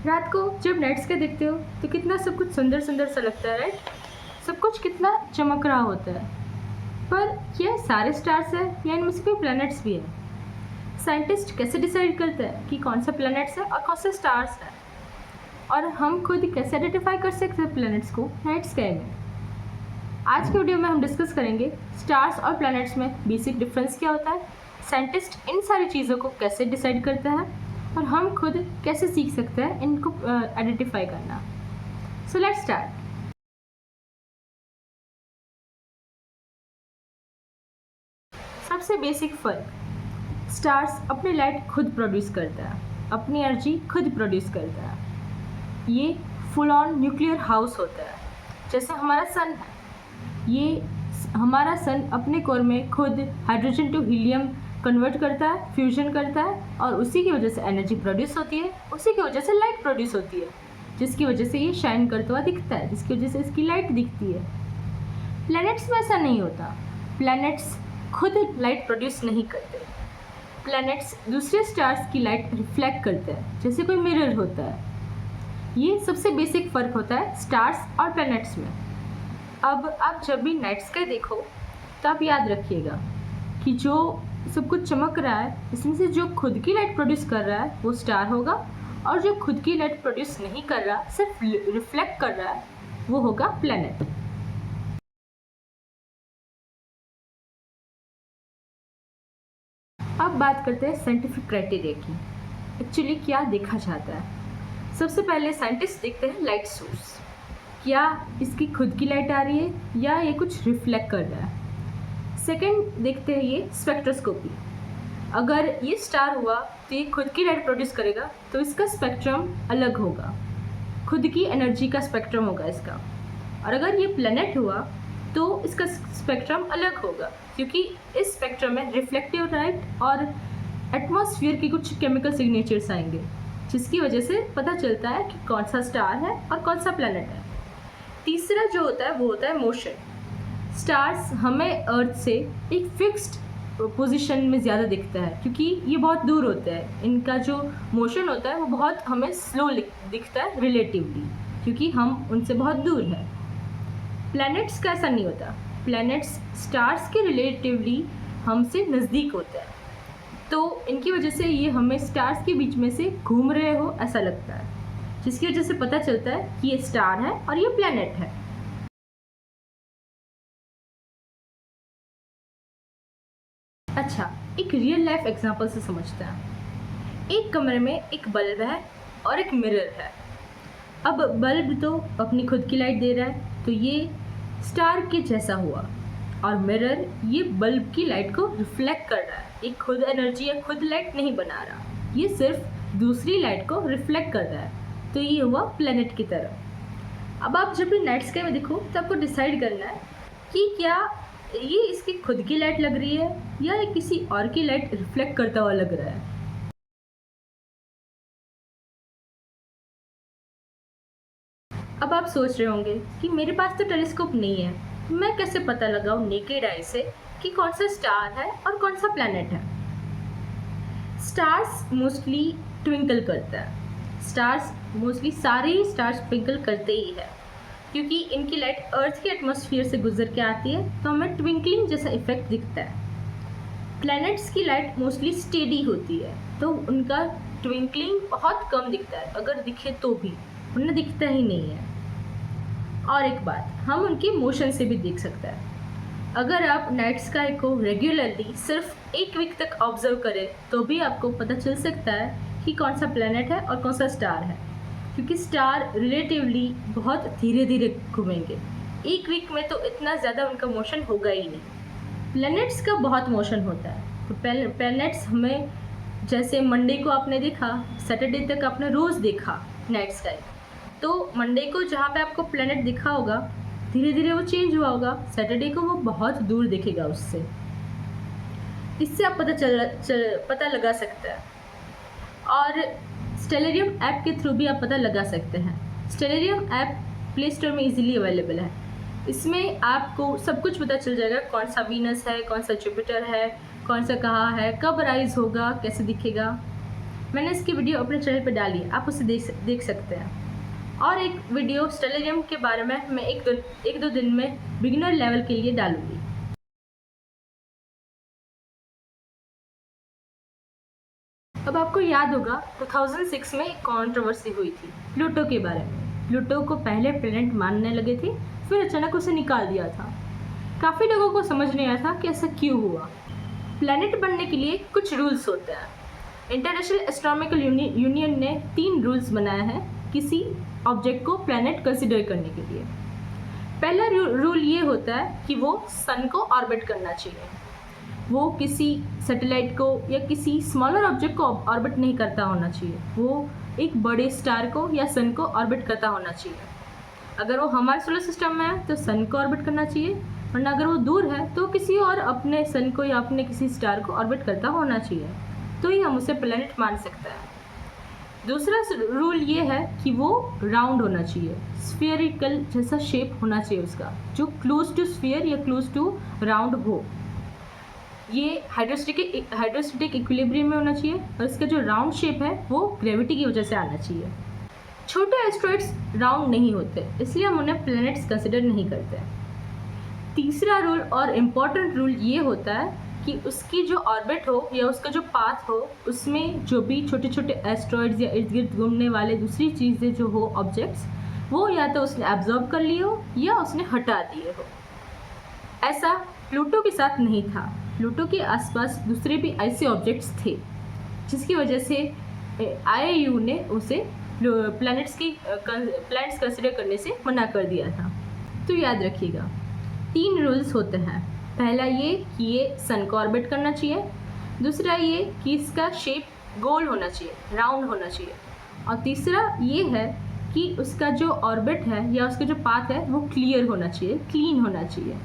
रात को जब नाइट स्काई देखते हो तो कितना सब कुछ सुंदर सुंदर सा लगता है, राइट। सब कुछ कितना चमक रहा होता है। पर क्या सारे स्टार्स है या इनमें से कोई प्लैनेट्स भी है? साइंटिस्ट कैसे डिसाइड करते हैं कि कौन सा प्लैनेट्स है और कौन सा स्टार्स है? और हम खुद कैसे आइडेंटिफाई कर सकते हैं प्लैनेट्स को नाइट स्काई में? आज के वीडियो में हम डिस्कस करेंगे स्टार्स और प्लैनेट्स में बेसिक डिफरेंस क्या होता है, साइंटिस्ट इन सारी चीज़ों को कैसे डिसाइड करते हैं और हम खुद कैसे सीख सकते हैं इनको आइडेंटिफाई करना। So let's start. सबसे बेसिक फ़र्क, स्टार्स अपनी लाइट खुद प्रोड्यूस करता है, अपनी एनर्जी खुद प्रोड्यूस करता है। ये फुल ऑन न्यूक्लियर हाउस होता है, जैसे हमारा सन है। ये हमारा सन अपने कोर में खुद हाइड्रोजन टू हीलियम कन्वर्ट करता है, फ्यूजन करता है, और उसी की वजह से एनर्जी प्रोड्यूस होती है, उसी की वजह से लाइट प्रोड्यूस होती है, जिसकी वजह से ये शाइन करता हुआ दिखता है, जिसकी वजह से इसकी लाइट दिखती है। प्लैनेट्स में ऐसा नहीं होता। प्लैनेट्स खुद लाइट प्रोड्यूस नहीं करते। प्लैनेट्स दूसरे स्टार्स की लाइट रिफ्लेक्ट करते हैं, जैसे कोई मिरर होता है। ये सबसे बेसिक फ़र्क होता है स्टार्स और प्लैनेट्स में। अब आप जब भी नाइट स्काई देखो तो आप याद रखिएगा कि जो सब कुछ चमक रहा है, इसमें से जो खुद की लाइट प्रोड्यूस कर रहा है वो स्टार होगा, और जो खुद की लाइट प्रोड्यूस नहीं कर रहा, सिर्फ रिफ्लेक्ट कर रहा है, वो होगा प्लैनेट। अब बात करते हैं साइंटिफिक क्राइटेरिया की। एक्चुअली क्या देखा जाता है? सबसे पहले साइंटिस्ट देखते हैं लाइट सोर्स। क्या इसकी खुद की लाइट आ रही है या ये कुछ रिफ्लेक्ट कर रहा है? सेकंड देखते हैं ये स्पेक्ट्रोस्कोपी। अगर ये स्टार हुआ तो ये खुद की लाइट प्रोड्यूस करेगा, तो इसका स्पेक्ट्रम अलग होगा, खुद की एनर्जी का स्पेक्ट्रम होगा इसका। और अगर ये प्लैनेट हुआ तो इसका स्पेक्ट्रम अलग होगा, क्योंकि इस स्पेक्ट्रम में रिफ्लेक्टिव लाइट और एटमॉस्फेयर की कुछ केमिकल सिग्नेचर्स आएंगे, जिसकी वजह से पता चलता है कि कौन सा स्टार है और कौन सा प्लैनेट है। तीसरा जो होता है वो होता है मोशन। स्टार्स हमें अर्थ से एक फिक्स्ड पोजीशन में ज़्यादा दिखता है, क्योंकि ये बहुत दूर होते हैं। इनका जो मोशन होता है वो बहुत हमें स्लो दिखता है रिलेटिवली, क्योंकि हम उनसे बहुत दूर हैं। प्लैनेट्स का ऐसा नहीं होता। प्लैनेट्स स्टार्स के रिलेटिवली हमसे नज़दीक होता है, तो इनकी वजह से ये हमें स्टार्स के बीच में से घूम रहे हो ऐसा लगता है, जिसकी वजह से पता चलता है कि ये स्टार है और ये प्लैनेट है। अच्छा, एक रियल लाइफ एग्जांपल से समझते हैं। एक कमरे में एक बल्ब है और एक मिरर है। अब बल्ब तो अपनी खुद की लाइट दे रहा है, तो ये स्टार के जैसा हुआ, और मिरर ये बल्ब की लाइट को रिफ्लेक्ट कर रहा है। ये खुद एनर्जी या खुद लाइट नहीं बना रहा, ये सिर्फ दूसरी लाइट को रिफ्लेक्ट कर रहा है, तो ये हुआ प्लैनेट की तरह। अब आप जब भी नाइट स्काई में देखो तो आपको डिसाइड करना है कि क्या ये इसकी खुद की लाइट लग रही है या ये किसी और की लाइट रिफ्लेक्ट करता हुआ लग रहा है। अब आप सोच रहे होंगे कि मेरे पास तो टेलीस्कोप नहीं है, तो मैं कैसे पता लगाऊं नेकेड आई से कि कौन सा स्टार है और कौन सा प्लैनेट है? स्टार्स मोस्टली ट्विंकल करता है। स्टार्स मोस्टली सारे ही स्टार्स ट्विंकल करते ही है, क्योंकि इनकी लाइट अर्थ के एटमॉस्फेयर से गुजर के आती है, तो हमें ट्विंकलिंग जैसा इफेक्ट दिखता है। प्लैनेट्स की लाइट मोस्टली स्टेडी होती है, तो उनका ट्विंकलिंग बहुत कम दिखता है, अगर दिखे तो भी, उन्हें दिखता ही नहीं है। और एक बात, हम उनके मोशन से भी देख सकते हैं। अगर आप नाइट स्काई को रेगुलरली सिर्फ एक वीक तक ऑब्जर्व करें तो भी आपको पता चल सकता है कि कौन सा प्लैनेट है और कौन सा स्टार है, क्योंकि स्टार रिलेटिवली बहुत धीरे धीरे घूमेंगे। एक वीक में तो इतना ज़्यादा उनका मोशन होगा ही नहीं। प्लैनेट्स का बहुत मोशन होता है। तो प्लैनेट्स हमें, जैसे मंडे को आपने देखा, सैटरडे तक आपने रोज़ देखा नाइट स्काई, तो मंडे को जहाँ पे आपको प्लैनेट दिखा होगा, धीरे धीरे वो चेंज हुआ होगा। सैटरडे को वो बहुत दूर दिखेगा उससे। इससे आप पता लगा सकते हैं। और स्टेलेरियम ऐप के थ्रू भी आप पता लगा सकते हैं। स्टेलेरियम ऐप प्ले स्टोर में इजीली अवेलेबल है। इसमें आपको सब कुछ पता चल जाएगा, कौन सा वीनस है, कौन सा जुपिटर है, कौन सा कहाँ है, कब राइज होगा, कैसे दिखेगा। मैंने इसकी वीडियो अपने चैनल पर डाली है, आप उसे देख सकते हैं। और एक वीडियो स्टेलेरियम के बारे में मैं एक दो दिन में बिगिनर लेवल के लिए डालूंगी। अब आपको याद होगा 2006 में एक कंट्रोवर्सी हुई थी प्लूटो के बारे में। प्लूटो को पहले प्लैनेट मानने लगे थे, फिर अचानक उसे निकाल दिया था। काफ़ी लोगों को समझ नहीं आया था कि ऐसा क्यों हुआ। प्लैनेट बनने के लिए कुछ रूल्स होते हैं। इंटरनेशनल एस्ट्रोनॉमिकल यूनियन ने 3 रूल्स बनाए हैं किसी ऑब्जेक्ट को प्लैनेट कंसिडर करने के लिए। पहला रूल ये होता है कि वो सन को ऑर्बिट करना चाहिए। वो किसी सैटेलाइट को या किसी स्मॉलर ऑब्जेक्ट को ऑर्बिट नहीं करता होना चाहिए, वो एक बड़े स्टार को या सन को ऑर्बिट करता होना चाहिए। अगर वो हमारे सोलर सिस्टम में है तो सन को ऑर्बिट करना चाहिए, वरना अगर वो दूर है तो किसी और अपने सन को या अपने किसी स्टार को ऑर्बिट करता होना चाहिए, तो ही हम उसे प्लैनेट मान सकते हैं। दूसरा रूल ये है कि वो राउंड होना चाहिए, स्फीयरिकल जैसा शेप होना चाहिए उसका, जो क्लोज टू स्फीयर या क्लोज टू राउंड हो। ये हाइड्रोस्टेटिक इक्विलिब्रियम में होना चाहिए और इसका जो राउंड शेप है वो ग्रेविटी की वजह से आना चाहिए। छोटे एस्ट्रॉइड्स राउंड नहीं होते, इसलिए हम उन्हें प्लैनेट्स कंसिडर नहीं करते। तीसरा रूल और इम्पॉर्टेंट रूल ये होता है कि उसकी जो ऑर्बिट हो या उसका जो पाथ हो, उसमें जो भी छोटे छोटे एस्ट्रॉइड्स या इर्द गिर्द घूमने वाले दूसरी चीज़ें जो हो ऑब्जेक्ट्स, वो या तो उसने एब्जॉर्ब कर लिए हो या उसने हटा दिए हो। ऐसा प्लूटो के साथ नहीं था। प्लूटो के आसपास दूसरे भी ऐसे ऑब्जेक्ट्स थे, जिसकी वजह से IAU ने उसे प्लैनेट्स कंसिडर करने से मना कर दिया था। तो याद रखिएगा 3 रूल्स होते हैं। पहला ये कि ये सन को ऑर्बिट करना चाहिए, दूसरा ये कि इसका शेप गोल होना चाहिए, राउंड होना चाहिए, और तीसरा ये है कि उसका जो ऑर्बिट है या उसका जो पाथ है वो क्लियर होना चाहिए, क्लीन होना चाहिए,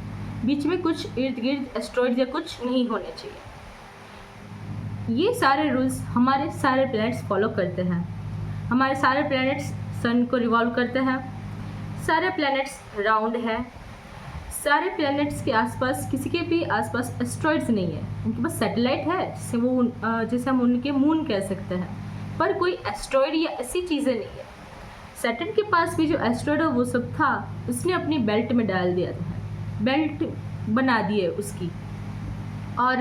बीच में कुछ इर्द गिर्द एस्ट्रॉइड या कुछ नहीं होने चाहिए। ये सारे रूल्स हमारे सारे प्लैनेट्स फॉलो करते हैं। हमारे सारे प्लैनेट्स सन को रिवॉल्व करते हैं, सारे प्लैनेट्स राउंड है, सारे प्लैनेट्स के आसपास किसी के भी आसपास एस्ट्रॉइड्स नहीं है, उनके पास सैटेलाइट है जिसे हम उनके मून कह सकते हैं, पर कोई एस्ट्रॉइड या ऐसी चीज़ें नहीं है। सैटर्न के पास भी जो एस्ट्रॉइड वो सब था उसने अपनी बेल्ट में डाल दिया था, बेल्ट बना दी है उसकी। और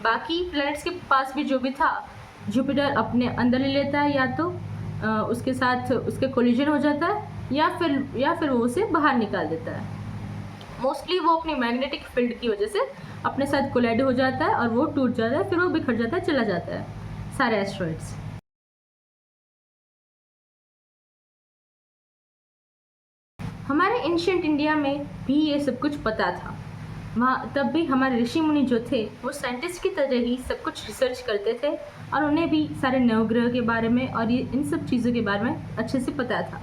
बाकी प्लैनेट्स के पास भी जो भी था, जुपिटर अपने अंदर ले लेता है, या तो उसके साथ उसके कोलिजन हो जाता है या फिर वो उसे बाहर निकाल देता है। मोस्टली वो अपनी मैग्नेटिक फील्ड की वजह से अपने साथ कोलाइड हो जाता है और वो टूट जाता है, फिर वो बिखर जाता है, चला जाता है सारे एस्ट्रॉइड्स। हमारे एंशिएंट इंडिया में भी ये सब कुछ पता था। वहाँ तब भी हमारे ऋषि मुनि जो थे वो साइंटिस्ट की तरह ही सब कुछ रिसर्च करते थे, और उन्हें भी सारे नवग्रह के बारे में और ये इन सब चीज़ों के बारे में अच्छे से पता था,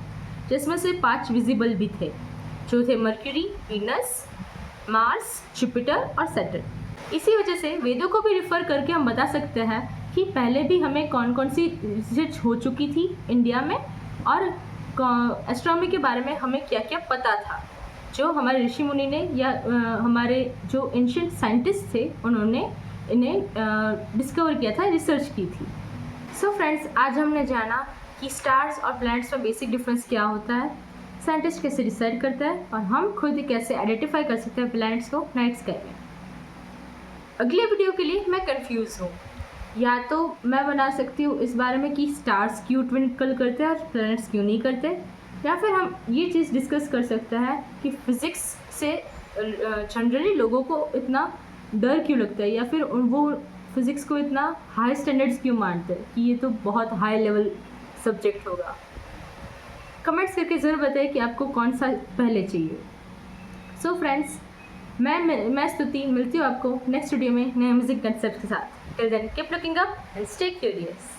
जिसमें से 5 विजिबल भी थे, जो थे मर्क्यूरी, वीनस, मार्स, जुपिटर और सैटर्न। इसी वजह से वेदों को भी रिफ़र करके हम बता सकते हैं कि पहले भी हमें कौन कौन सी रिसर्च हो चुकी थी इंडिया में, और एस्ट्रोनॉमी के बारे में हमें क्या क्या पता था, जो हमारे ऋषि मुनि ने या हमारे जो एंशिएंट साइंटिस्ट थे उन्होंने इन्हें डिस्कवर किया था, रिसर्च की थी। सो फ्रेंड्स, आज हमने जाना कि स्टार्स और प्लैनेट्स में बेसिक डिफरेंस क्या होता है, साइंटिस्ट कैसे डिसाइड करता है, और हम खुद कैसे आइडेंटिफाई कर सकते हैं प्लैनेट्स को नाइट स्काई में। अगले वीडियो के लिए मैं कंफ्यूज हूँ, या तो मैं बना सकती हूँ इस बारे में कि स्टार्स क्यों ट्विंकल करते हैं और प्लैनेट्स क्यों नहीं करते, या फिर हम ये चीज़ डिस्कस कर सकते हैं कि फिज़िक्स से जनरली लोगों को इतना डर क्यों लगता है, या फिर वो फिज़िक्स को इतना हाई स्टैंडर्ड्स क्यों मानते हैं कि ये तो बहुत हाई लेवल सब्जेक्ट होगा। कमेंट्स करके ज़रूर बताइए कि आपको कौन सा पहले चाहिए। सो फ्रेंड्स, मैं स्तुति मिलती हूँ आपको नेक्स्ट वीडियो में नए म्यूजिक कंसेप्ट के साथ। Till then keep looking up and stay curious.